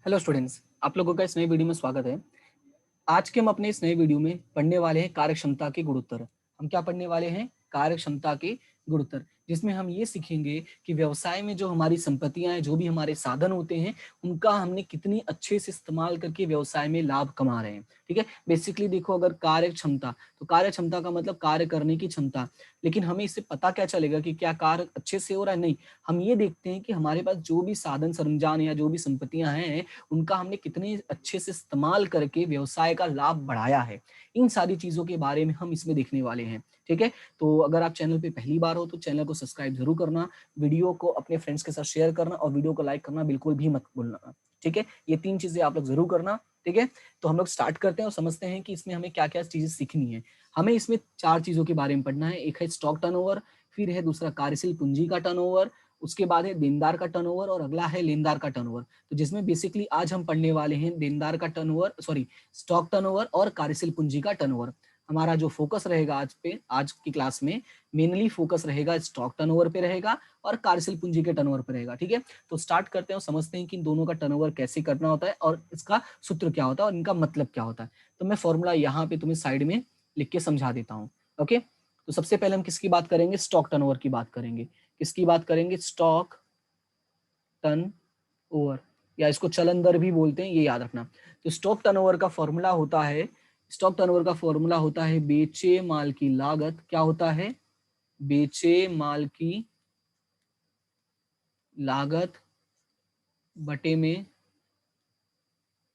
Hello students, आप लोगों का इस नए वीडियो में स्वागत है। आज के हम अपने इस नए वीडियो में पढ़ने वाले हैं कार्यक्षमता के गुणोत्तर। हम क्या पढ़ने वाले हैं? कार्यक्षमता के गुणोत्तर, जिसमें हम ये सीखेंगे कि व्यवसाय में जो हमारी संपत्तियां हैं, जो भी हमारे साधन होते हैं, उनका हमने कितनी अच्छे से इस्तेमाल करके व्यवसाय में लाभ कमा रहे हैं। ठीक है, बेसिकली देखो, अगर कार्यक्षमता, तो कार्यक्षमता का मतलब कार्य करने की क्षमता। लेकिन हमें इससे पता क्या चलेगा कि क्या कार्य अच्छे से हो रहा है? नहीं, हम ये देखते हैं कि हमारे पास जो भी साधन सरंजाम या जो भी संपत्तियां हैं, उनका हमने कितने अच्छे से इस्तेमाल करके व्यवसाय का लाभ बढ़ाया है। इन सारी चीजों के बारे में हम इसमें देखने वाले हैं। ठीक है, तो अगर आप चैनल पे पहली बार हो तो चैनल को सब्सक्राइब जरूर करना, वीडियो को अपने फ्रेंड्स के साथ शेयर करना और वीडियो को लाइक करना बिल्कुल भी मत भूलना। ठीक है, ये 3 चीजें आप लोग जरूर करना। ठीक है, तो हम लोग स्टार्ट करते हैं और समझते हैं कि इसमें हमें क्या क्या चीजें सीखनी है। हमें इसमें 4 चीजों के बारे में पढ़ना है। एक है स्टॉक टर्नओवर, फिर है दूसरा कार्यशील पूंजी का टर्नओवर, उसके बाद है देनदार का टर्नओवर और अगला है लेनदार का टर्नओवर। तो जिसमें बेसिकली आज हम पढ़ने वाले हैं देनदार का टर्नओवर, स्टॉक टर्नओवर और कार्यशील पूंजी का टर्नओवर। हमारा जो फोकस रहेगा आज की क्लास में, मेनली फोकस रहेगा स्टॉक टर्नओवर पे रहेगा और कार्यशील पूंजी के टर्नओवर पे रहेगा। ठीक है, तो स्टार्ट करते हैं और समझते हैं कि इन दोनों का टर्नओवर कैसे करना होता है और इसका सूत्र क्या होता है और इनका मतलब क्या होता है। तो मैं फॉर्मूला यहाँ पे तुम्हें साइड में लिख के समझा देता हूँ। ओके, तो सबसे पहले हम किसकी बात करेंगे? स्टॉक टर्नओवर की बात करेंगे। किसकी बात करेंगे? स्टॉक टर्न ओवर, या इसको चलन दर भी बोलते हैं, ये याद रखना। तो स्टॉक टर्नओवर का फॉर्मूला होता है, बेचे माल की लागत। क्या होता है? बेचे माल की लागत बटे में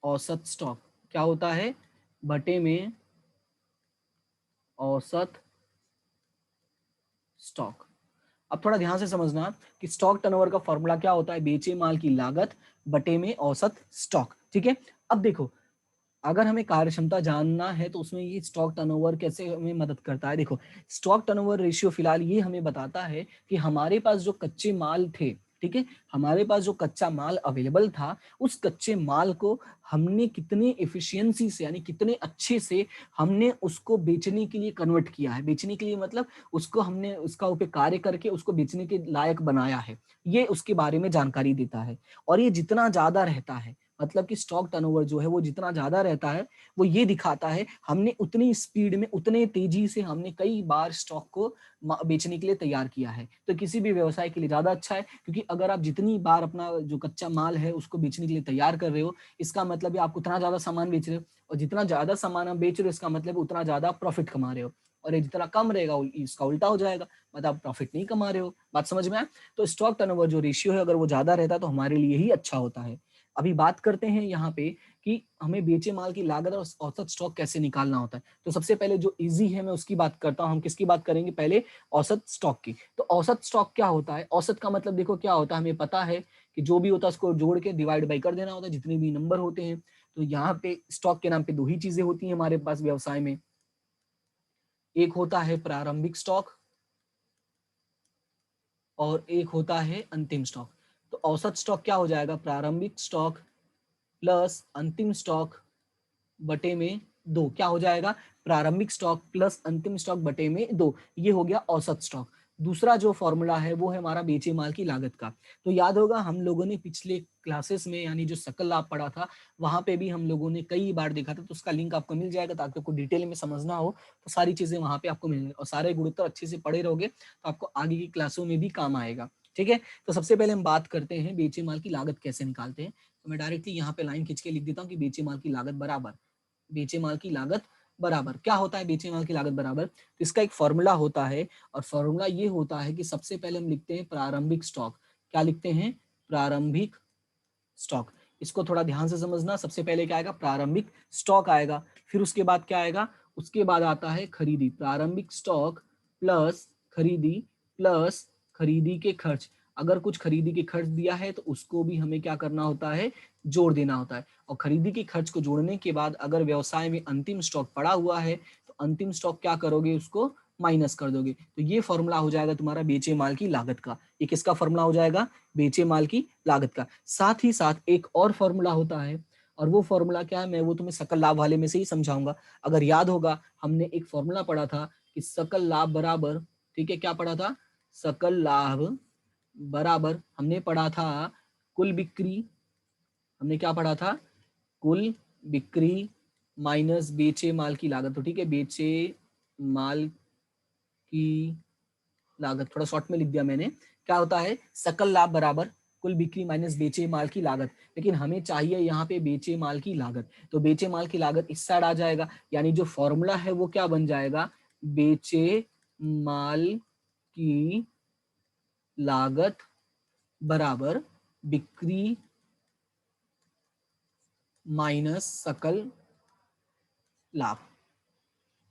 औसत स्टॉक। क्या होता है? बटे में औसत स्टॉक। अब थोड़ा ध्यान से समझना कि स्टॉक टर्नओवर का फॉर्मूला क्या होता है? बेचे माल की लागत बटे में औसत स्टॉक। ठीक है, अब देखो, अगर हमें कार्यक्षमता जानना है तो उसमें ये स्टॉक टर्नओवर कैसे हमें मदद करता है। देखो, स्टॉक टर्नओवर रेशियो फिलहाल ये हमें बताता है कि हमारे पास जो कच्चे माल थे, ठीक है, हमारे पास जो कच्चा माल अवेलेबल था, उस कच्चे माल को हमने कितने एफिशिएंसी से, यानी कितने अच्छे से हमने उसको बेचने के लिए कन्वर्ट किया है। बेचने के लिए मतलब उसको हमने उसका उप कार्य करके उसको बेचने के लायक बनाया है, ये उसके बारे में जानकारी देता है। और ये जितना ज्यादा रहता है, मतलब कि स्टॉक टर्नओवर जो है वो जितना ज्यादा रहता है, वो ये दिखाता है हमने उतनी स्पीड में, उतने तेजी से हमने कई बार स्टॉक को बेचने के लिए तैयार किया है। तो किसी भी व्यवसाय के लिए ज्यादा अच्छा है, क्योंकि अगर आप जितनी बार अपना जो कच्चा माल है उसको बेचने के लिए तैयार कर रहे हो, इसका मतलब आप उतना ज्यादा सामान बेच रहे हो, और जितना ज्यादा सामान आप बेच रहे हो इसका मतलब उतना ज्यादा प्रॉफिट कमा रहे हो। और ये जितना कम रहेगा इसका उल्टा हो जाएगा, मतलब आप प्रॉफिट नहीं कमा रहे हो। बात समझ में आए? तो स्टॉक टर्नओवर जो रेशियो है, अगर वो ज्यादा रहता है तो हमारे लिए ही अच्छा होता है। अभी बात करते हैं यहाँ पे कि हमें बेचे माल की लागत और औसत स्टॉक कैसे निकालना होता है। तो सबसे पहले जो इजी है मैं उसकी बात करता हूँ। हम किसकी बात करेंगे? पहले औसत स्टॉक की। तो औसत स्टॉक क्या होता है? औसत का मतलब देखो क्या होता है, हमें पता है कि जो भी होता है उसको जोड़ के डिवाइड बाई कर देना होता है, जितने भी नंबर होते हैं। तो यहाँ पे स्टॉक के नाम पे 2 ही चीजें होती हैं हमारे पास व्यवसाय में। एक होता है प्रारंभिक स्टॉक और एक होता है अंतिम स्टॉक। तो औसत स्टॉक क्या हो जाएगा? प्रारंभिक स्टॉक प्लस अंतिम स्टॉक बटे में 2। क्या हो जाएगा? प्रारंभिक स्टॉक प्लस अंतिम स्टॉक बटे में 2। ये हो गया औसत स्टॉक। दूसरा जो फॉर्मूला है वो है हमारा बेचे माल की लागत का। तो याद होगा हम लोगों ने पिछले क्लासेस में, यानी जो सकल लाभ पढ़ा था, वहां पे भी हम लोगों ने कई बार देखा था। तो उसका लिंक आपको मिल जाएगा, ताकि आपको डिटेल में समझना हो तो सारी चीजें वहां पे आपको मिल जाएगी, और सारे गुणोत्तर अच्छे से पढ़े रहोगे तो आपको आगे की क्लासों में भी काम आएगा। ठीक है, तो सबसे पहले हम बात करते हैं बेचे माल की लागत कैसे निकालते हैं। तो मैं डायरेक्टली यहाँ पे लाइन खींच के लिख देता हूँ कि बेचे माल की लागत बराबर, बेचे माल की लागत बराबर क्या होता है? बेचे माल की लागत बराबर, तो इसका एक फॉर्मूला होता है, और फॉर्मूला ये होता है कि सबसे पहले हम लिखते हैं प्रारंभिक स्टॉक। क्या लिखते हैं? प्रारंभिक स्टॉक। इसको थोड़ा ध्यान से समझना। सबसे पहले क्या आएगा? प्रारंभिक स्टॉक आएगा। फिर उसके बाद क्या आएगा? उसके बाद आता है खरीदी। प्रारंभिक स्टॉक प्लस खरीदी, प्लस खरीदी के खर्च। अगर कुछ खरीदी के खर्च दिया है तो उसको भी हमें क्या करना होता है? जोड़ देना होता है। और खरीदी के खर्च को जोड़ने के बाद अगर व्यवसाय में अंतिम स्टॉक पड़ा हुआ है तो अंतिम स्टॉक क्या करोगे? उसको माइनस कर दोगे। तो ये फॉर्मूला हो जाएगा तुम्हारा बेचे माल की लागत का। ये किसका फॉर्मूला हो जाएगा? बेचे माल की लागत का। साथ ही साथ एक और फॉर्मूला होता है, और वो फॉर्मूला क्या है मैं वो तुम्हें सकल लाभ वाले में से ही समझाऊंगा। अगर याद होगा हमने एक फॉर्मूला पढ़ा था कि सकल लाभ बराबर, ठीक है, क्या पढ़ा था? सकल लाभ बराबर हमने पढ़ा था कुल बिक्री, हमने क्या पढ़ा था, कुल बिक्री माइनस बेचे माल की लागत। तो ठीक है, बेचे माल की लागत, थोड़ा शॉर्ट में लिख दिया मैंने, क्या होता है, सकल लाभ बराबर कुल बिक्री माइनस बेचे माल की लागत। लेकिन हमें चाहिए यहाँ पे बेचे माल की लागत, तो बेचे माल की लागत इस साइड आ जाएगा, यानी जो फॉर्मूला है वो क्या बन जाएगा, बेचे माल की लागत बराबर बिक्री माइनस सकल लाभ।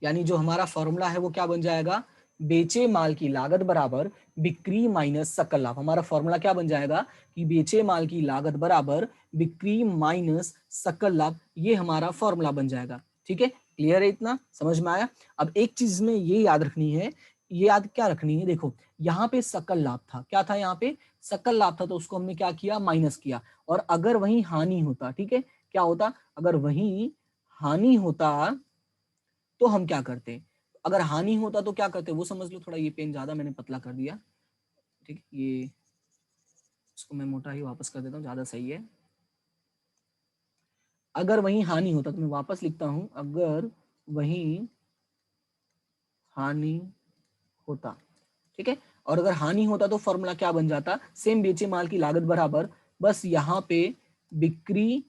यानी जो हमारा फॉर्मूला है वो क्या बन जाएगा, बेचे माल की लागत बराबर बिक्री माइनस सकल लाभ। हमारा फॉर्मूला क्या बन जाएगा कि बेचे माल की लागत बराबर बिक्री माइनस सकल लाभ, ये हमारा फॉर्मूला बन जाएगा। ठीक है, क्लियर है, इतना समझ में आया। अब एक चीज में ये याद रखनी है, ये याद क्या रखनी है, देखो यहाँ पे सकल लाभ था, क्या था यहाँ पे, सकल लाभ था, तो उसको हमने क्या किया, माइनस किया। और अगर वही हानि होता, ठीक है, क्या होता, अगर वही हानि होता तो हम क्या करते, अगर हानि होता तो क्या करते वो समझ लो। थोड़ा ये पेन ज्यादा मैंने पतला कर दिया, ठीक, ये इसको मैं मोटा ही वापस कर देता हूँ, ज्यादा सही है। अगर वही हानि होता तो मैं वापस लिखता हूं, अगर वही हानि होता, ठीक है। और अगर हानि होता तो फॉर्मूला क्या बन जाता, सेम बेचे माल की लागत बराबर, बस यहाँ पे बिक्री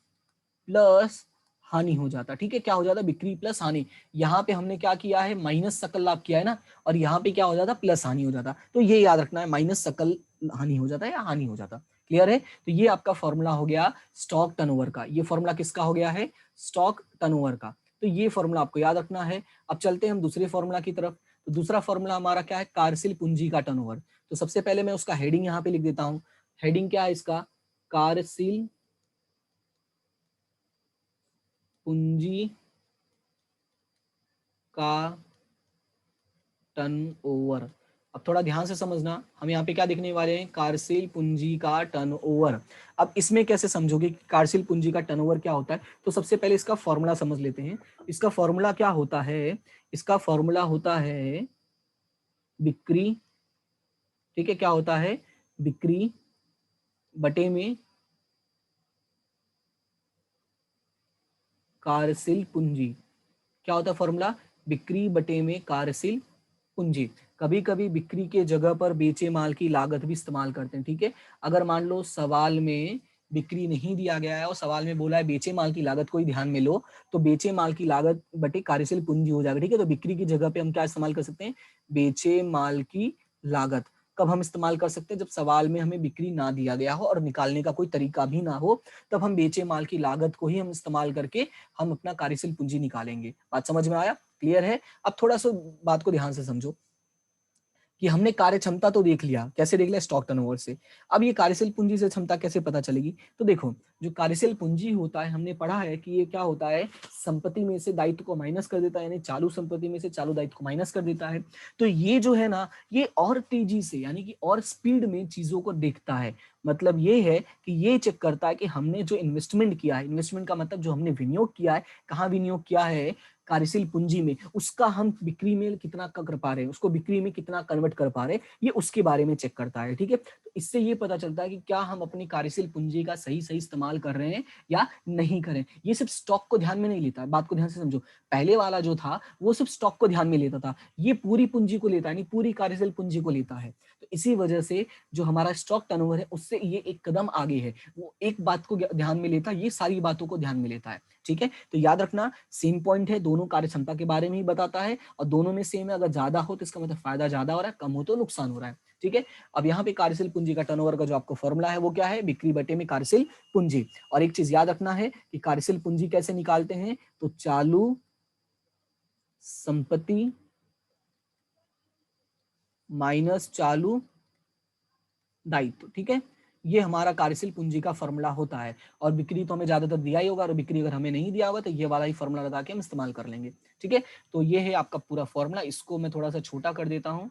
प्लस हानि हो जाता। ठीक है, क्या हो जाता, बिक्री प्लस हानि। यहाँ पे हमने क्या किया है, माइनस सकल लाभ किया है ना, और यहाँ पे क्या हो जाता, प्लस हानि हो जाता। तो ये याद रखना है, माइनस सकल हानि हो जाता है या हानि हो जाता। क्लियर है, तो ये आपका फॉर्मूला हो गया स्टॉक टर्नओवर का। ये फॉर्मूला किसका हो गया है, स्टॉक टर्नओवर का। तो ये फॉर्मूला आपको याद रखना है। अब चलते हैं हम दूसरे फॉर्मूला की तरफ। तो दूसरा फॉर्मूला हमारा क्या है, कार्यशील पूंजी का टर्नओवर। तो सबसे पहले मैं उसका हेडिंग यहाँ पे लिख देता हूँ। हेडिंग क्या है इसका, कार्यशील पूंजी का टर्नओवर। अब थोड़ा ध्यान से समझना, हम यहाँ पे क्या देखने वाले हैं, कार्यशील पूंजी का टर्नओवर। अब इसमें कैसे समझोगे कि कार्यशील पूंजी का टर्नओवर क्या होता है, तो सबसे पहले इसका फॉर्मूला समझ लेते हैं। इसका फॉर्मूला क्या होता है, इसका फॉर्मूला होता है बिक्री, ठीक है, क्या होता है, बिक्री बटे में कार्यशील पूंजी। क्या होता है फॉर्मूला, बिक्री बटे में कार्यशील पूंजी। कभी कभी बिक्री के जगह पर बेचे माल की लागत भी इस्तेमाल करते हैं। ठीक है, अगर मान लो सवाल में बिक्री नहीं दिया गया है और सवाल में बोला है बेचे माल की लागत को ही ध्यान में लो, तो बेचे माल की लागत बटे कार्यशील पूंजी हो जाएगा। ठीक है, तो बिक्री की जगह पे हम क्या इस्तेमाल कर सकते हैं, बेचे माल की लागत। कब हम इस्तेमाल कर सकते हैं, जब सवाल में हमें बिक्री ना दिया गया हो और निकालने का कोई तरीका भी ना हो, तब हम बेचे माल की लागत को ही हम इस्तेमाल करके हम अपना कार्यशील पूंजी निकालेंगे। बात समझ में आया, क्लियर है। अब थोड़ा सा बात को ध्यान से समझो कि हमने कार्य क्षमता तो देख लिया, कैसे देख लिया, स्टॉक टर्नओवर से। अब ये कार्यशील पूंजी से क्षमता कैसे पता चलेगी, तो देखो जो कार्यशील पूंजी होता है, हमने पढ़ा है कि ये क्या होता है, संपत्ति में से दायित्व को माइनस कर देता है, यानी चालू संपत्ति में से चालू दायित्व को माइनस कर देता है। तो ये जो है ना, ये और तेजी से यानी कि और स्पीड में चीजों को देखता है। मतलब ये है कि ये चेक करता है कि हमने जो इन्वेस्टमेंट किया है, इन्वेस्टमेंट का मतलब जो हमने विनियोग किया है, कहाँ विनियोग किया है, कार्यशील पूंजी में, उसका हम बिक्री में कितना कर पा रहे हैं, उसको बिक्री में कितना कन्वर्ट कर पा रहे हैं, ये उसके बारे में चेक करता है। ठीक है, तो इससे ये पता चलता है कि क्या हम अपनी कार्यशील पूंजी का सही सही इस्तेमाल कर रहे हैं या नहीं करें। ये सिर्फ स्टॉक को ध्यान में नहीं लेता है, बात को ध्यान से समझो। पहले वाला जो था वो सिर्फ स्टॉक को ध्यान में लेता था, ये पूरी पूंजी को लेता है, यानी पूरी कार्यशील पूंजी को लेता है। तो इसी वजह से जो हमारा स्टॉक टर्नओवर है उससे ये एक कदम आगे है, वो एक बात को ध्यान में लेता है, ये सारी बातों को ध्यान में लेता है। ठीक है, तो याद रखना सेम पॉइंट है, दोनों कार्य क्षमता के बारे में ही बताता है, और दोनों में सेम है। अगर ज्यादा हो तो इसका मतलब फायदा ज्यादा हो रहा है, कम हो तो नुकसान हो रहा है। ठीक है, अब यहाँ पे कार्यशील पूंजी का टर्नओवर का जो आपको फॉर्मूला है वो क्या है, बिक्री बटे में कार्यशील पूंजी। और एक चीज याद रखना है कि कार्यशील पूंजी कैसे निकालते हैं, तो चालू संपत्ति माइनस चालू दायित्व। ठीक है, ये हमारा कार्यशील पूंजी का फॉर्मूला होता है। और बिक्री तो हमें ज्यादातर दिया ही होगा, और बिक्री अगर हमें नहीं दिया होगा तो ये वाला ही फॉर्मूला लगा के हम इस्तेमाल कर लेंगे। ठीक है, तो ये है आपका पूरा फॉर्मूला। इसको मैं थोड़ा सा छोटा कर देता हूँ।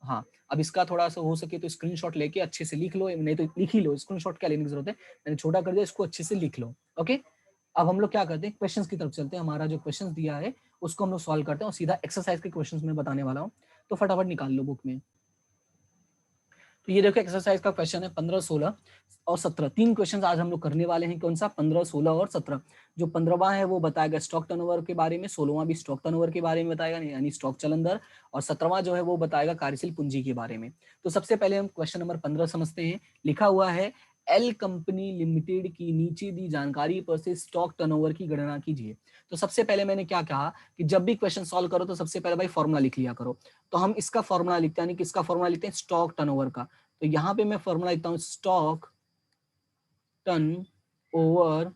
हाँ, अब इसका थोड़ा सा हो सके तो स्क्रीनशॉट लेके अच्छे से लिख लो, नहीं तो लिख ही लो, स्क्रीनशॉट क्या लेने की जरूरत है, मैंने छोटा कर दिया, इसको अच्छे से लिख लो। ओके, अब हम लोग क्या करते हैं, क्वेश्चंस की तरफ चलते हैं। हमारा जो क्वेश्चंस दिया है उसको हम लोग सॉल्व करते हैं, और सीधा एक्सरसाइज के क्वेश्चंस में बताने वाला हूँ, तो फटाफट निकाल लो बुक में। तो ये देखो एक्सरसाइज का क्वेश्चन है 15, 16 और 17। 3 क्वेश्चन आज हम लोग करने वाले हैं। कौन सा? 15, 16 और 17। जो 15वां है वो बताएगा स्टॉक टर्नओवर के बारे में, 16वां भी स्टॉक टर्नओवर के बारे में बताएगा यानी स्टॉक चलन दर, और 17वां जो है वो बताएगा कार्यशील पूंजी के बारे में। तो सबसे पहले हम क्वेश्चन नंबर 15 समझते हैं। लिखा हुआ है एल कंपनी लिमिटेड की नीचे दी जानकारी पर से स्टॉक टर्नओवर की गणना कीजिए। तो सबसे पहले मैंने क्या कहा कि जब भी क्वेश्चन सॉल्व करो तो सबसे पहले भाई फॉर्मूला लिख लिया करो। तो हम इसका फॉर्मूला लिखते हैं, यानी किसका फॉर्मूला लिखते हैं? स्टॉक टर्नओवर का। तो यहाँ पे मैं फॉर्मूला लिखता हूँ stock turnover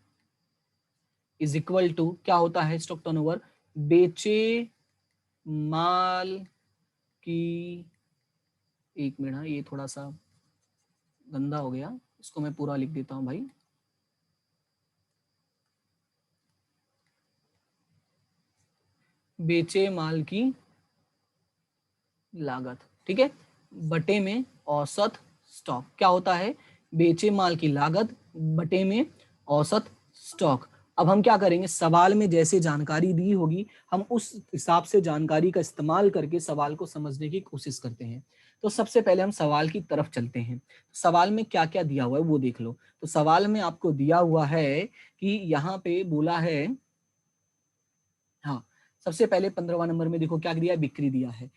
is equal to, क्या होता है स्टॉक टर्नओवर? बेचे माल की, एक मिनट, ये थोड़ा सा गंदा हो गया, इसको मैं पूरा लिख देता हूं भाई। बेचे माल की लागत, ठीक है, बटे में औसत स्टॉक। क्या होता है? बेचे माल की लागत बटे में औसत स्टॉक। अब हम क्या करेंगे, सवाल में जैसे जानकारी दी होगी हम उस हिसाब से जानकारी का इस्तेमाल करके सवाल को समझने की कोशिश करते हैं। तो सबसे पहले हम सवाल की तरफ चलते हैं। सवाल में क्या क्या दिया हुआ है वो देख लो। तो सवाल में आपको दिया हुआ है कि यहाँ पे बोला है, हाँ, सबसे पहले 15वां नंबर में देखो क्या दिया है, बिक्री दिया है,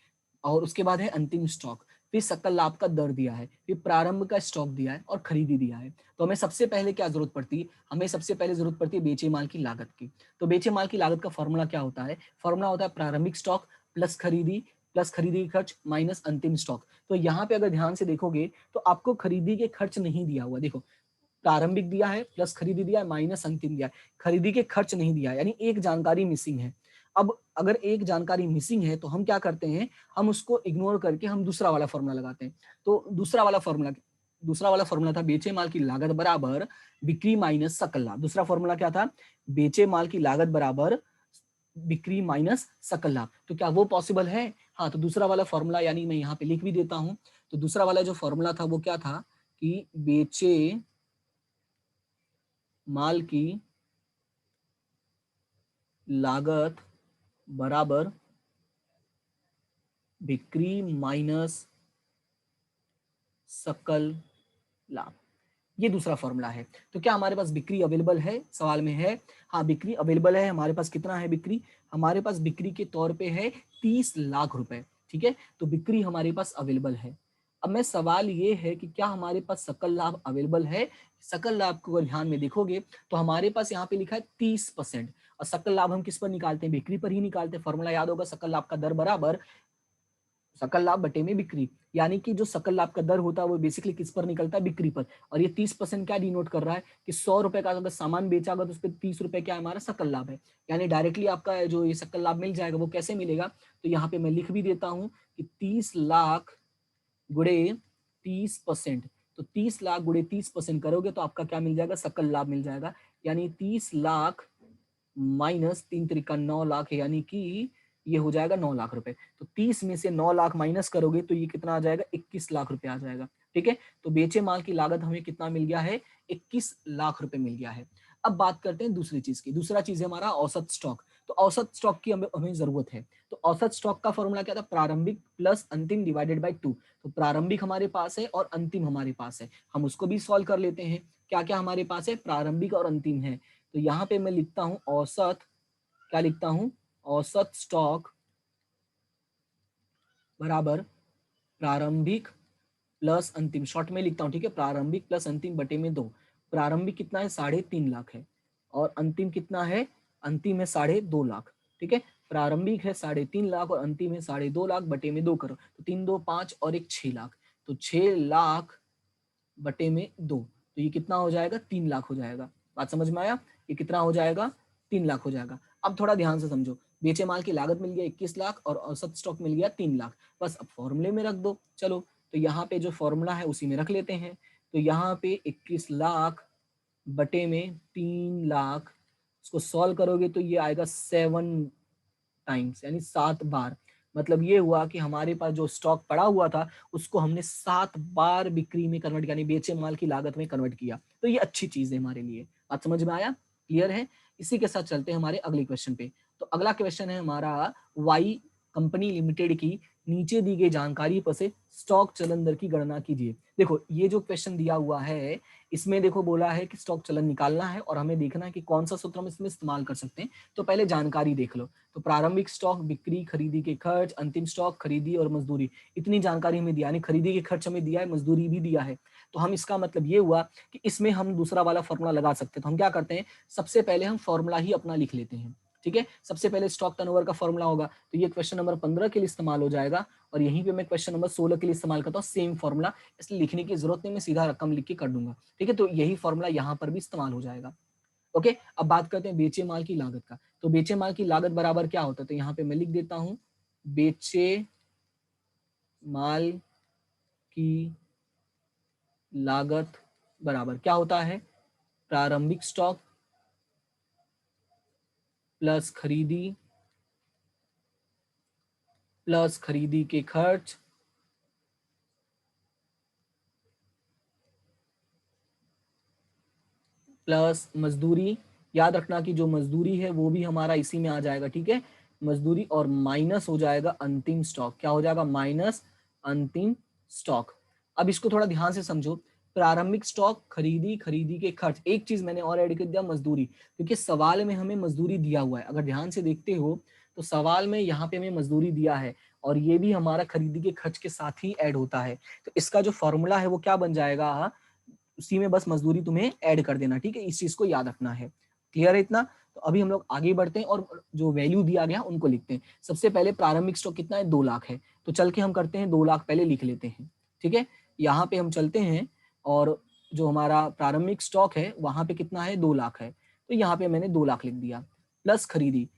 और उसके बाद है अंतिम स्टॉक, फिर सकल लाभ का दर दिया है, फिर प्रारंभ का स्टॉक दिया है और खरीदी दिया है। तो हमें सबसे पहले क्या जरूरत पड़ती है? हमें सबसे पहले जरूरत पड़ती है बेचे माल की लागत की। तो बेचे माल की लागत का फॉर्मूला क्या होता है? फॉर्मूला होता है प्रारंभिक स्टॉक प्लस खरीदी खर्च माइनस अंतिम स्टॉक। तो यहाँ पे अगर ध्यान से देखोगे तो आपको खरीदी के खर्च नहीं दिया हुआ। देखो, प्रारंभिक दिया है, प्लस खरीदी दिया है, माइनस अंतिम दिया है, खरीदी के खर्च नहीं दिया है, यानी एक जानकारी मिसिंग है। अब अगर एक जानकारी मिसिंग है तो हम क्या करते हैं, हम उसको इग्नोर करके हम दूसरा वाला फॉर्मूला लगाते हैं। तो दूसरा वाला फॉर्मूला था बेचे माल की लागत बराबर बिक्री माइनस सकल लाभ। दूसरा फॉर्मूला क्या था? बेचे माल की लागत बराबर बिक्री माइनस सकल लाभ। तो क्या वो पॉसिबल है? हाँ, तो दूसरा वाला फॉर्मूला, यानी मैं यहाँ पे लिख भी देता हूं। तो दूसरा वाला जो फॉर्मूला था वो क्या था कि बेचे माल की लागत बराबर बिक्री माइनस सकल लाभ। ये दूसरा फॉर्मूला है। तो क्या हमारे पास बिक्री अवेलेबल है? सवाल में है, हाँ बिक्री अवेलेबल है। हमारे पास कितना है बिक्री? हमारे पास बिक्री के तौर पे है 30 लाख रुपए, ठीक है। तो बिक्री हमारे पास अवेलेबल है। अब मैं सवाल ये है कि क्या हमारे पास सकल लाभ अवेलेबल है? सकल लाभ को अगर ध्यान में देखोगे तो हमारे पास यहाँ पे लिखा है 30%, और सकल लाभ हम किस पर निकालते हैं? बिक्री पर ही निकालते हैं। फॉर्मूला याद होगा, सकल लाभ का दर बराबर सकल लाभ बटे में बिक्री, यानी कि जो सकल लाभ का दर होता है वो बेसिकली किस पर निकलता है? बिक्री पर। और ये 30% क्या डिनोट कर रहा है कि 100 रुपए का अगर सामान बेचा होगा तो उस पर 30 रुपए क्या हमारा सकल लाभ है, यानी डायरेक्टली आपका जो ये सकल लाभ मिल जाएगा। वो कैसे मिलेगा? तो यहाँ पे मैं लिख भी देता हूँ कि 30 लाख गुड़े 30%। तो 30 लाख गुड़े 30% करोगे तो आपका क्या मिल जाएगा? सकल लाभ मिल जाएगा। यानी 30 लाख माइनस 3 × 9 लाख है, यानी कि ये हो जाएगा 9 लाख रुपए। तो 30 में से 9 लाख माइनस करोगे तो ये कितना आ जाएगा? 21 लाख रुपए आ जाएगा, ठीक है। तो बेचे माल की लागत हमें कितना मिल गया है? 21 लाख रुपए मिल गया है। अब बात करते हैं दूसरी चीज की। दूसरा चीज है हमारा औसत स्टॉक। तो औसत स्टॉक की हमें जरूरत है। तो औसत स्टॉक का फॉर्मूला क्या था? प्रारंभिक प्लस अंतिम डिवाइडेड बाय 2। तो प्रारंभिक हमारे पास है और अंतिम हमारे पास है, हम उसको भी सॉल्व कर लेते हैं। क्या क्या हमारे पास है? प्रारंभिक और अंतिम है। तो यहाँ पे मैं लिखता हूं औसत, क्या लिखता हूं? औसत स्टॉक बराबर प्रारंभिक प्लस अंतिम, शॉर्ट में लिखता हूं, ठीक है, प्रारंभिक प्लस अंतिम बटे में 2। प्रारंभिक कितना है? 3.5 लाख है, और अंतिम कितना है? अंतिम है 2.5 लाख, ठीक है। प्रारंभिक है 3.5 लाख और अंतिम है 2.5 लाख, बटे में 2 करो तो 3 2 5 और 1 6 लाख। तो 6 लाख बटे में 2, तो ये कितना हो जाएगा? 3 लाख हो जाएगा। बात समझ में आया? ये कितना हो जाएगा? 3 लाख हो जाएगा। अब थोड़ा ध्यान से समझो, बेचे माल की लागत मिल गया 21 लाख और औसत स्टॉक मिल गया 3 लाख। बस अब फॉर्मूले में रख दो। चलो, तो यहाँ पे जो फॉर्मूला है उसी में रख लेते हैं। तो यहाँ पे 21 लाख बटे में 3 लाख, इसको सॉल्व करोगे तो ये आएगा 7 टाइम्स, यानी 7 बार। मतलब ये हुआ कि हमारे पास जो स्टॉक पड़ा हुआ था उसको हमने 7 बार बिक्री में कन्वर्ट, यानी बेचे माल की लागत में कन्वर्ट किया। तो ये अच्छी चीज है हमारे लिए। बात समझ में आया? क्लियर है? इसी के साथ चलते हैं हमारे अगले क्वेश्चन पे। तो अगला क्वेश्चन है हमारा, वाई कंपनी लिमिटेड की नीचे दी गई जानकारी पर से स्टॉक चलन दर की गणना कीजिए। देखो ये जो क्वेश्चन दिया हुआ है इसमें देखो बोला है कि स्टॉक चलन निकालना है और हमें देखना है कि कौन सा सूत्र हम इसमें इस्तेमाल कर सकते हैं। तो पहले जानकारी देख लो। तो प्रारंभिक स्टॉक, बिक्री, खरीदी के खर्च, अंतिम स्टॉक, खरीदी और मजदूरी, इतनी जानकारी हमें दिया, यानी खरीदी के खर्च हमें दिया है, मजदूरी भी दिया है। तो हम इसका मतलब ये हुआ कि इसमें हम दूसरा वाला फॉर्मूला लगा सकते हैं। तो हम क्या करते हैं, सबसे पहले हम फॉर्मूला ही अपना लिख लेते हैं। ठीक है, सबसे पहले स्टॉक टर्नओवर का फॉर्मूला होगा, तो ये क्वेश्चन नंबर 15 के लिए इस्तेमाल हो जाएगा और यहीं पे मैं क्वेश्चन नंबर 16 के लिए इस्तेमाल करता हूँ सेम फॉर्मूला, इसलिए लिखने की जरूरत नहीं, मैं सीधा रकम लिख के कर दूंगा। ठीक है, तो यही फॉर्मूला यहाँ पर भी इस्तेमाल हो जाएगा। ओके, अब बात करते हैं बेचे माल की लागत का। तो बेचे माल की लागत बराबर क्या होता है, तो यहाँ पे मैं लिख देता हूँ बेचे माल की लागत बराबर क्या होता है, प्रारंभिक स्टॉक प्लस खरीदी के खर्च प्लस मजदूरी। याद रखना कि जो मजदूरी है वो भी हमारा इसी में आ जाएगा। ठीक है, मजदूरी और माइनस हो जाएगा अंतिम स्टॉक। क्या हो जाएगा, माइनस अंतिम स्टॉक। अब इसको थोड़ा ध्यान से समझो, प्रारंभिक स्टॉक, खरीदी के खर्च, एक चीज मैंने और ऐड कर दिया, मजदूरी, क्योंकि सवाल में हमें मजदूरी दिया हुआ है। अगर ध्यान से देखते हो तो सवाल में यहाँ पे हमें मजदूरी दिया है और ये भी हमारा खरीदी के खर्च के साथ ही ऐड होता है। तो इसका जो फॉर्मूला है वो क्या बन जाएगा, उसी में बस मजदूरी तुम्हें ऐड कर देना। ठीक है, इस चीज को याद रखना है। क्लियर है इतना? तो अभी हम लोग आगे बढ़ते हैं और जो वैल्यू दिया गया उनको लिखते हैं। सबसे पहले प्रारंभिक स्टॉक कितना है, 2 लाख है, तो चल के हम करते हैं 2 लाख पहले लिख लेते हैं। ठीक है, यहाँ पे हम चलते हैं और जो हमारा प्रारंभिक स्टॉक है वहां पे कितना है, 2 लाख है, तो यहाँ पे मैंने 2 लाख लिख दिया। प्लस खरीदी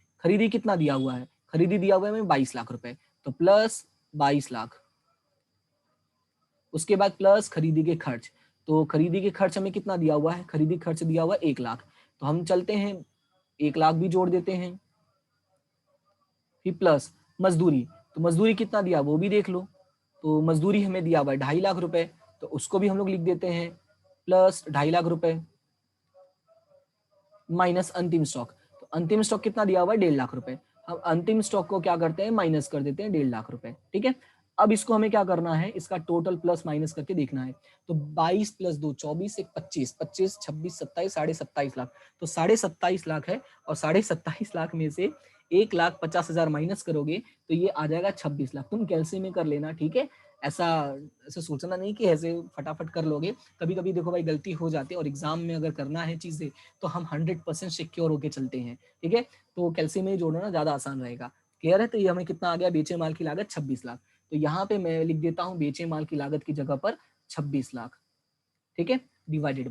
कितना दिया हुआ है, खरीदी दिया हुआ है हमें 22 लाख रुपए, तो प्लस 22 लाख। उसके बाद प्लस खरीदी के खर्च, तो खरीदी के खर्च हमें कितना दिया हुआ है, खरीदी खर्च दिया हुआ है 1 लाख, तो हम चलते हैं 1 लाख भी जोड़ देते हैं। फिर प्लस मजदूरी, तो मजदूरी कितना दिया वो भी देख लो, तो मजदूरी हमें दिया हुआ है 2.5 लाख रुपए, तो उसको भी हम लोग लिख देते हैं प्लस 2.5 लाख रुपए माइनस अंतिम स्टॉक, तो अंतिम स्टॉक कितना दिया हुआ है 1.5 लाख रुपए। हम अंतिम स्टॉक को क्या करते हैं, माइनस कर देते हैं 1.5 लाख रुपए। ठीक है, अब इसको हमें क्या करना है, इसका टोटल प्लस माइनस करके देखना है। तो 22 प्लस 2 24, एक 25, 25 26 27, 27.5 लाख, तो 27.5 लाख है और 27.5 लाख में से 1,50,000 माइनस करोगे तो ये आ जाएगा 26 लाख। तुम कैलसी में कर लेना। ठीक है, ऐसा ऐसा सोचना नहीं कि ऐसे फटाफट कर लोगे, कभी कभी देखो भाई गलती हो जाती है और एग्जाम में अगर करना है चीजें तो हम 100% सिक्योर होके चलते हैं। ठीक है, तो कैलसी में जोड़ना ज्यादा आसान रहेगा। क्लियर है? तो ये हमें कितना आ गया, बेचे माल की लागत 26 लाख, तो यहाँ पे मैं लिख देता हूँ बेचे माल की लागत की जगह पर 26 लाख। ठीक है, डिवाइडेड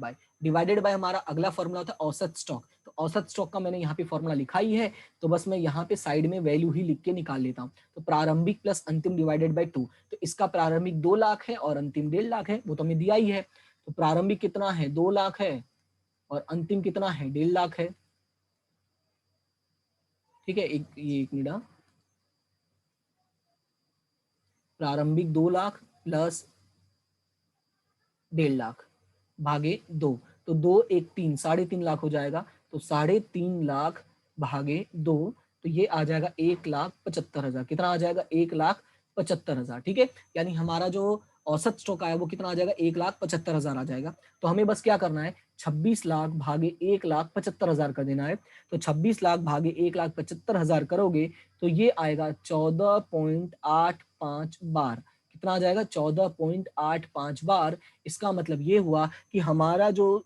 बाय हमारा अगला फॉर्मूला होता है औसत स्टॉक, तो औसत स्टॉक का मैंने यहाँ पे फॉर्मूला लिखा ही है, तो बस मैं यहाँ पे साइड में वैल्यू ही लिख के निकाल लेता हूँ। तो प्रारंभिक प्लस अंतिम डिवाइडेड बाय 2, तो इसका प्रारंभिक 2 लाख है और अंतिम 1.5 लाख है, वो तो हमें दिया ही है। तो प्रारंभिक कितना है, 2 लाख है और अंतिम कितना है, 1.5 लाख है। ठीक है, एक मिनट, प्रारंभिक 2 लाख प्लस 1.5 लाख भागे 2, तो 2 1 3, 3.5 लाख हो जाएगा, तो 3.5 लाख भागे 2, तो ये आ जाएगा 1,75,000। कितना आ जाएगा, 1,75,000। ठीक है, यानी हमारा जो औसत स्टॉक आया वो कितना आ जाएगा, 1,75,000 आ जाएगा। तो हमें बस क्या करना है, 26 लाख भागे 1,75,000 कर देना है। तो 26 लाख भागे 1,75,000 करोगे तो ये आएगा 14.85 बार। कितना आ जाएगा, 14.85 बार। इसका मतलब ये हुआ कि हमारा जो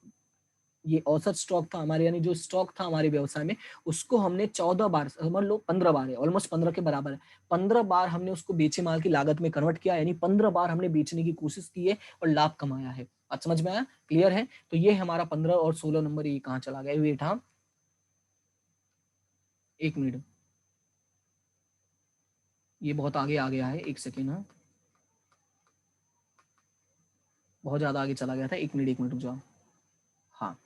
ये औसत स्टॉक था हमारे, यानी जो स्टॉक था हमारे व्यवसाय में, उसको हमने 14 बार, समझ लो 15 बार है, ऑलमोस्ट 15 के बराबर है, 15 बार हमने उसको बेचे माल की लागत में कन्वर्ट किया, यानी 15 बार हमने बेचने की कोशिश की है और लाभ कमाया है। बात समझ में आया? क्लियर है? तो ये हमारा 15 और 16 नंबर, ये कहाँ चला गया, वेट, हाँ एक मिनट, ये बहुत आगे आ गया है, एक सेकेंड, हाँ बहुत ज्यादा आगे चला गया था, एक मिनट रुक जाओ। हाँ,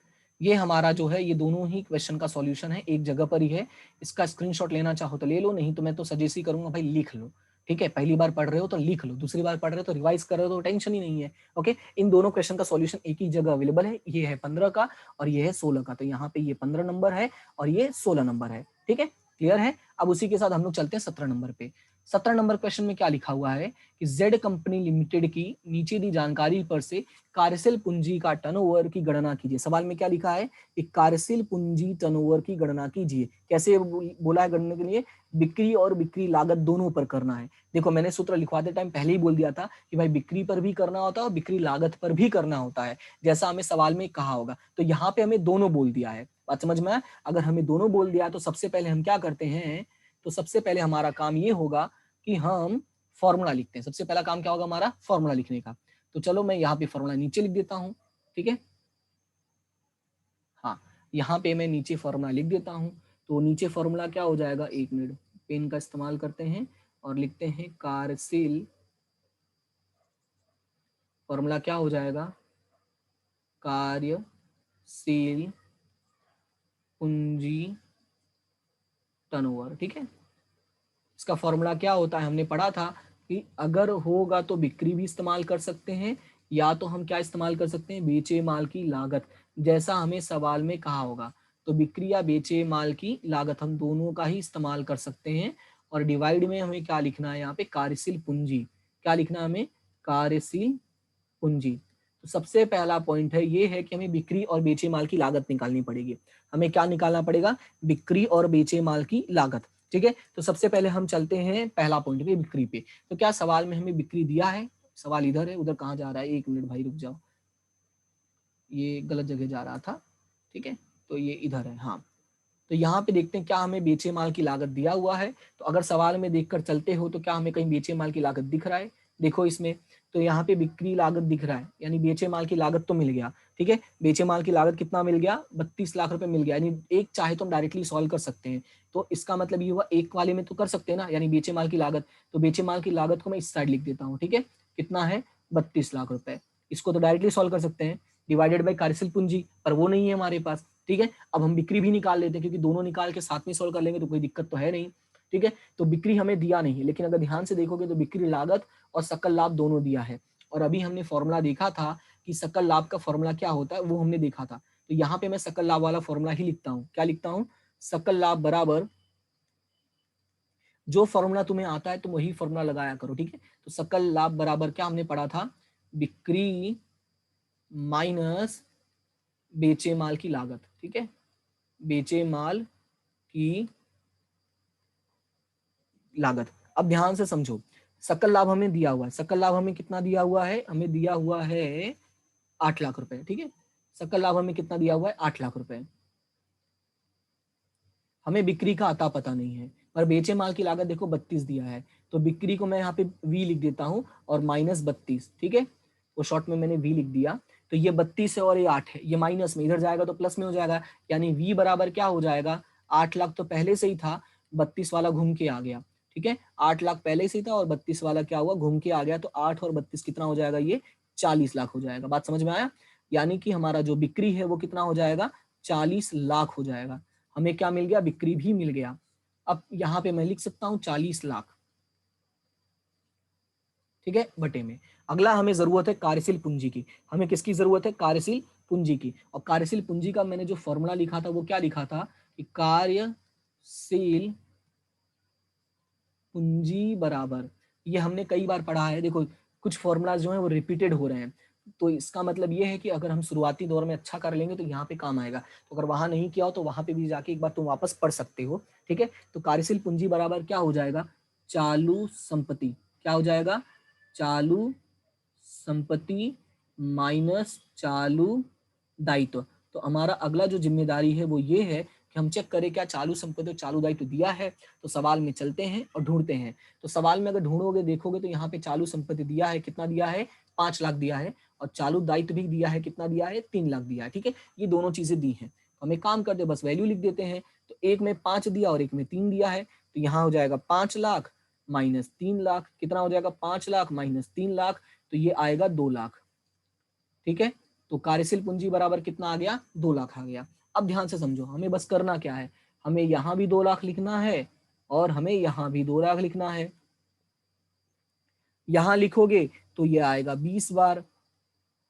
ये हमारा जो है ये दोनों ही क्वेश्चन का सॉल्यूशन है, एक जगह पर ही है। इसका स्क्रीनशॉट लेना चाहो तो ले लो, नहीं तो मैं तो सजेस्ट ही करूंगा भाई लिख लो। ठीक है, पहली बार पढ़ रहे हो तो लिख लो, दूसरी बार पढ़ रहे हो तो रिवाइज कर रहे हो तो टेंशन ही नहीं है। ओके, इन दोनों क्वेश्चन का सॉल्यूशन एक ही जगह अवेलेबल है, ये है 15 का और ये है 16 का, तो यहाँ पे ये 15 नंबर है और ये 16 नंबर है। ठीक है, क्लियर है? अब उसी के साथ हम लोग चलते हैं 17 नंबर पे। 17 नंबर क्वेश्चन में क्या लिखा हुआ है कि जेड कंपनी लिमिटेड की नीचे दी जानकारी पर से कार्यशील पूंजी का टर्नओवर की गणना कीजिए। सवाल में क्या लिखा है कि कार्यशील पूंजी टर्नओवर की गणना कीजिए। कैसे बोला है गणना के लिए? बिक्री और बिक्री लागत दोनों पर करना है। देखो मैंने सूत्र लिखवाते टाइम पहले ही बोल दिया था कि भाई बिक्री पर भी करना होता है और बिक्री लागत पर भी करना होता है, जैसा हमें सवाल में कहा होगा। तो यहाँ पे हमें दोनों बोल दिया है। बात समझ में आया? अगर हमें दोनों बोल दिया तो सबसे पहले हम क्या करते हैं, तो सबसे पहले हमारा काम ये होगा कि हम फॉर्मूला लिखते हैं। सबसे पहला काम क्या होगा हमारा? फॉर्मूला लिखने का। तो चलो मैं यहाँ पे फॉर्मूला नीचे लिख देता हूँ, ठीक है। हाँ, यहाँ पे मैं नीचे फॉर्मूला लिख देता हूँ। तो नीचे फॉर्मूला क्या हो जाएगा, एक मिनट पेन का इस्तेमाल करते हैं और लिखते हैं कार्यशील। फॉर्मूला क्या हो जाएगा? कार्यशील पूंजी टर्नओवर, ठीक है। इसका फॉर्मूला क्या होता है, हमने पढ़ा था कि अगर होगा तो बिक्री भी इस्तेमाल कर सकते हैं, या तो हम क्या इस्तेमाल कर सकते हैं, बेचे माल की लागत, जैसा हमें सवाल में कहा होगा। तो बिक्री या बेचे माल की लागत हम दोनों का ही इस्तेमाल कर सकते हैं। और डिवाइड में हमें क्या लिखना है यहाँ पे, कार्यशील पूंजी। क्या लिखना है हमें? कार्यशील पूंजी। तो सबसे पहला पॉइंट है ये है कि हमें बिक्री और बेचे माल की लागत निकालनी पड़ेगी। हमें क्या निकालना पड़ेगा? बिक्री और बेचे माल की लागत, ठीक है। तो सबसे पहले हम चलते हैं पहला पॉइंट पे, बिक्री पे। तो क्या सवाल में हमें बिक्री दिया है? सवाल इधर है, उधर कहाँ जा रहा है, एक मिनट भाई रुक जाओ, ये गलत जगह जा रहा था, ठीक है। तो ये इधर है, हाँ। तो यहाँ पे देखते हैं क्या हमें बेचे माल की लागत दिया हुआ है। तो अगर सवाल में देखकर चलते हो तो क्या हमें कहीं बेचे माल की लागत दिख रहा है? देखो इसमें तो यहाँ पे बिक्री लागत दिख रहा है, यानी बेचे माल की लागत तो मिल गया, ठीक है। बेचे माल की लागत कितना मिल गया? 32 लाख रुपए मिल गया। यानी एक चाहे तो हम डायरेक्टली सॉल्व कर सकते हैं। तो इसका मतलब ये हुआ एक वाले में तो कर सकते हैं ना, यानी बेचे माल की लागत। तो बेचे माल की लागत को मैं इस साइड लिख देता हूँ, ठीक है। कितना है? 32 लाख रुपए। इसको तो डायरेक्टली सॉल्व कर सकते हैं, डिवाइडेड बाई कार्यशील पूंजी, पर वो नहीं है हमारे पास, ठीक है। अब हम बिक्री भी निकाल लेते हैं, क्योंकि दोनों निकाल के साथ में सॉल्व कर लेंगे तो कोई दिक्कत तो है नहीं, ठीक है। तो बिक्री हमें दिया नहीं है, लेकिन अगर ध्यान से देखोगे तो बिक्री लागत और सकल लाभ दोनों दिया है। और अभी हमने फॉर्मूला देखा था कि सकल लाभ का फॉर्मूला क्या होता है, वो हमने देखा था। तो यहाँ पे मैं सकल लाभ वाला फॉर्मूला ही लिखता हूँ। क्या लिखता हूँ? सकल लाभ बराबर, जो फॉर्मूला तुम्हें आता है तुम वही फॉर्मूला लगाया करो, ठीक है। तो सकल लाभ बराबर क्या हमने पढ़ा था? बिक्री माइनस बेचे माल की लागत, ठीक है। बेचे माल की लागत। अब ध्यान से समझो, सकल लाभ हमें दिया हुआ है। सकल लाभ हमें कितना दिया हुआ है? हमें दिया हुआ है 8 लाख रुपए, ठीक है। सकल लाभ हमें कितना दिया हुआ है? 8 लाख रुपए। हमें बिक्री का अता पता नहीं है, पर बेचे माल की लागत देखो 32 दिया है। तो बिक्री को मैं यहाँ पे वी लिख देता हूँ और -32, ठीक है। वो शॉर्ट में मैंने वी लिख दिया। तो ये 32 है और ये 8 है, ये माइनस में, इधर जाएगा तो प्लस में हो जाएगा। यानी वी बराबर क्या हो जाएगा? 8 लाख तो पहले से ही था, 32 वाला घूम के आ गया, ठीक है। 8 लाख पहले से ही था और 32 वाला क्या हुआ? घूम के आ गया। तो 8 और 32 कितना हो जाएगा? ये 40 लाख हो जाएगा। बात समझ में आया? यानी कि हमारा जो बिक्री है वो कितना हो जाएगा? 40 लाख हो जाएगा। हमें क्या मिल गया? बिक्री भी मिल गया। अब यहाँ पे मैं लिख सकता हूँ 40 लाख, ठीक है, बटे में। अगला हमें जरूरत है कार्यशील पूंजी की। हमें किसकी जरूरत है? कार्यशील पूंजी की। और कार्यशील पूंजी का मैंने जो फॉर्मूला लिखा था वो क्या लिखा था कि कार्यशील पूंजी बराबर, ये हमने कई बार पढ़ा है। देखो कुछ फॉर्मूलाज जो है वो रिपीटेड हो रहे हैं, तो इसका मतलब ये है कि अगर हम शुरुआती दौर में अच्छा कर लेंगे तो यहाँ पे काम आएगा। तो अगर वहां नहीं किया हो तो वहां पे भी जाके एक बार तुम वापस पढ़ सकते हो, ठीक है। तो कार्यशील पूंजी बराबर क्या हो जाएगा? चालू संपत्ति। क्या हो जाएगा? चालू संपत्ति माइनस चालू दायित्व। तो हमारा अगला जो जिम्मेदारी है वो ये है कि हम चेक करें क्या चालू संपत्ति और चालू दायित्व दिया है। तो सवाल में चलते हैं और ढूंढते हैं। तो सवाल में अगर ढूंढोगे देखोगे तो यहाँ पे चालू संपत्ति दिया है, कितना दिया है? 5 लाख दिया है। और चालू दायित्व भी दिया है, कितना दिया है? 3 लाख दिया है, ठीक है। ये दोनों चीजें दी हैं। तो हमें काम करते बस वैल्यू लिख देते हैं। तो एक में 5 दिया और एक में 3 दिया है। तो यहाँ हो जाएगा 5 लाख माइनस 3 लाख। कितना हो जाएगा? 5 लाख माइनस 3 लाख। तो ये आएगा 2 लाख, ठीक है। तो कार्यशील पूंजी बराबर कितना आ गया? 2 लाख आ गया। अब ध्यान से समझो, हमें बस करना क्या है, हमें यहां भी 2 लाख लिखना है और हमें यहां भी 2 लाख लिखना है। यहां लिखोगे तो ये आएगा 20 बार,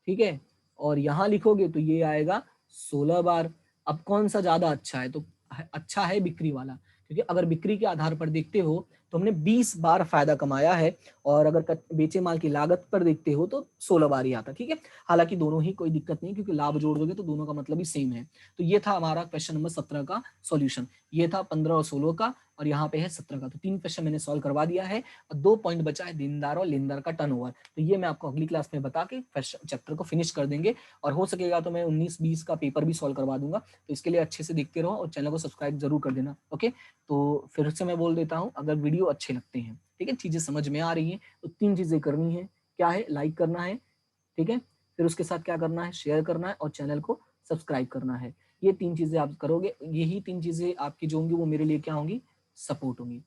ठीक है। और यहां लिखोगे तो ये आएगा 16 बार। अब कौन सा ज्यादा अच्छा है? तो अच्छा है बिक्री वाला, क्योंकि अगर बिक्री के आधार पर देखते हो तो हमने 20 बार फायदा कमाया है, और अगर बेचे माल की लागत पर देखते हो तो 16 बार ही आता। ठीक है, हालांकि दोनों ही कोई दिक्कत नहीं, क्योंकि लाभ जोड़ दोगे तो दोनों का मतलब ही सेम है। तो ये था हमारा क्वेश्चन नंबर 17 का सॉल्यूशन। ये था 15 और 16 का, और यहाँ पे है 17 का। तो 3 क्वेश्चन मैंने सॉल्व करवा दिया है, और 2 पॉइंट बचा है देनदार और लेनदार का टर्नओवर। तो ये मैं आपको अगली क्लास में बता के चैप्टर को फिनिश कर देंगे, और हो सकेगा तो मैं 19-20 का पेपर भी सॉल्व करवा दूंगा। तो इसके लिए अच्छे से देखते रहो और चैनल को सब्सक्राइब जरूर कर देना। ओके, तो फिर से मैं बोल देता हूँ, अगर वीडियो अच्छे लगते हैं, ठीक है, चीजें समझ में आ रही हैं, तो 3 चीजें करनी है। क्या है? लाइक करना है, ठीक है, फिर उसके साथ क्या करना है? शेयर करना है, और चैनल को सब्सक्राइब करना है। ये 3 चीजें आप करोगे, यही 3 चीजें आपकी जो होंगी वो मेरे लिए क्या होंगी? सपोर्ट होंगी।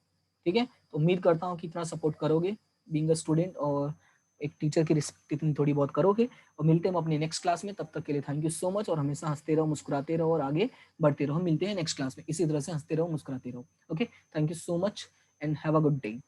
ठीक है, तो उम्मीद करता हूँ कि इतना सपोर्ट करोगे, बीइंग अ स्टूडेंट, और एक टीचर की रिस्पेक्ट इतनी थोड़ी बहुत करोगे। और मिलते हैं हम अपनी नेक्स्ट क्लास में, तब तक के लिए थैंक यू सो मच, और हमेशा हंसते रहो, मुस्कुराते रहो, और आगे बढ़ते रहो। मिलते हैं नेक्स्ट क्लास में, इसी तरह से हंसते रहो, मुस्कुराते रहो। Okay, thank you so much and have a good day.